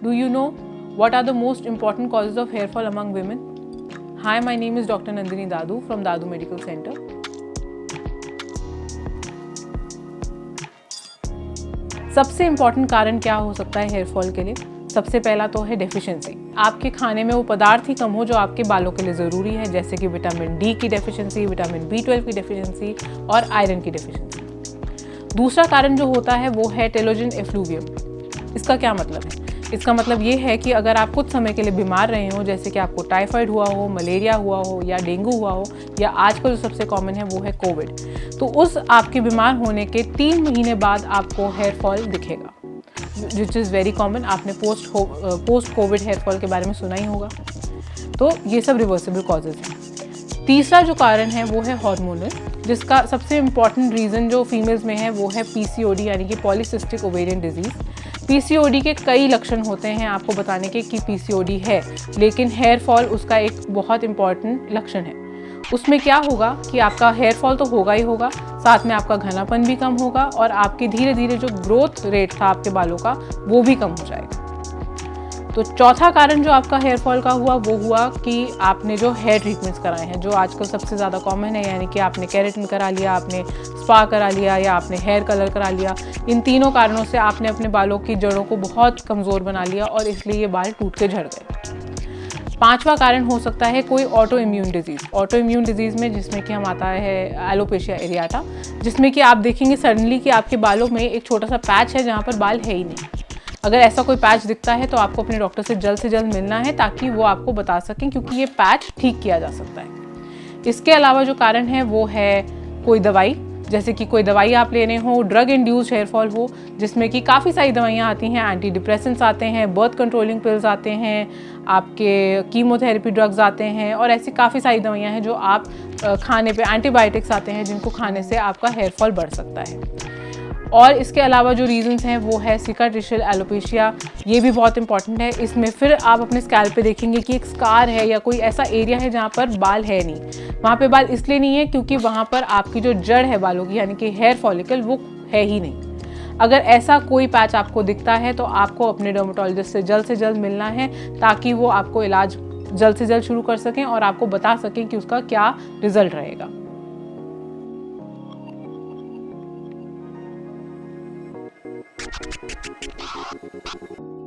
Do you know what are the most important causes of hair fall among women? Hi, my name is Dr. Nandini Dadu from Dadu Medical Center. सबसे important कारण क्या हो सकता है hair fall के लिए? सबसे पहला तो है डेफिशिएंसी। आपके खाने में वो पदार्थ ही कम हो जो आपके बालों के लिए ज़रूरी है, जैसे कि विटामिन डी की डेफिशिएंसी, विटामिन B12 की डेफिशिएंसी और आयरन की डेफिशिएंसी। दूसरा कारण जो होता है वो है टेलोजन एफ्लूवियम। इसका क्या मतलब है? इसका मतलब ये है कि अगर आप कुछ समय के लिए बीमार रहे हो, जैसे कि आपको टाइफाइड हुआ हो, मलेरिया हुआ हो या डेंगू हुआ हो, या आजकल जो सबसे कॉमन है वो है कोविड, तो उस आपके बीमार होने के 3 महीने बाद आपको हेयर फॉल दिखेगा, विच इज़ वेरी कॉमन। आपने पोस्ट कोविड हेयर फॉल के बारे में सुना ही होगा। तो ये सब रिवर्सिबल कॉजेज़ हैं। तीसरा जो कारण है वो है हार्मोनल, जिसका सबसे इम्पॉर्टेंट रीज़न जो फीमेल्स में है वो है PCOD यानी कि पॉलीसिस्टिक ओवेरियन डिजीज़। PCOD के कई लक्षण होते हैं आपको बताने के कि PCOD है, लेकिन हेयर फॉल उसका एक बहुत इम्पॉर्टेंट लक्षण है। उसमें क्या होगा कि आपका हेयर फॉल तो होगा ही होगा, साथ में आपका घनापन भी कम होगा और आपके धीरे धीरे जो ग्रोथ रेट था आपके बालों का वो भी कम हो जाएगा। तो चौथा कारण जो आपका हेयर फॉल का हुआ वो हुआ कि आपने जो हेयर ट्रीटमेंट्स कराए हैं, जो आजकल सबसे ज़्यादा कॉमन है, यानी कि आपने केराटिन करा लिया, आपने स्पा करा लिया या आपने हेयर कलर करा लिया। इन तीनों कारणों से आपने अपने बालों की जड़ों को बहुत कमज़ोर बना लिया और इसलिए ये बाल टूट के झड़ गए। पांचवा कारण हो सकता है कोई auto immune disease. Auto immune disease में जिसमें कि हम आता है एलोपेशिया एरियाटा, जिसमें कि आप देखेंगे सडनली कि आपके बालों में एक छोटा सा पैच है जहाँ पर बाल है ही नहीं। अगर ऐसा कोई पैच दिखता है तो आपको अपने डॉक्टर से जल्द मिलना है ताकि वो आपको बता सकें, क्योंकि ये पैच ठीक किया जा सकता है। इसके अलावा जो कारण है वो है कोई दवाई, जैसे कि कोई दवाई आप ले रहे हो, ड्रग इंड्यूस्ड हेयर फॉल हो, जिसमें कि काफ़ी सारी दवाइयाँ आती हैं, एंटी डिप्रेसेंट्स आते हैं, बर्थ कंट्रोलिंग पिल्स आते हैं, आपके कीमोथेरेपी ड्रग्स आते हैं और ऐसी काफ़ी सारी दवाइयाँ हैं जो आप खाने पे, एंटीबायोटिक्स आते हैं जिनको खाने से आपका हेयर फॉल बढ़ सकता है। और इसके अलावा जो रीजंस हैं वो है सिकाट्रिशियल एलोपेशिया। ये भी बहुत इंपॉर्टेंट है। इसमें फिर आप अपने स्कैल्प पे देखेंगे कि एक स्कार है या कोई ऐसा एरिया है जहाँ पर बाल है नहीं। वहाँ पे बाल इसलिए नहीं है क्योंकि वहाँ पर आपकी जो जड़ है बालों की, यानी कि हेयर फॉलिकल, वो है ही नहीं। अगर ऐसा कोई पैच आपको दिखता है तो आपको अपने डर्मेटोलॉजिस्ट से जल्द मिलना है ताकि वो आपको इलाज जल्द से जल्द शुरू कर सकें और आपको बता सकें कि उसका क्या रिजल्ट रहेगा। Thank you.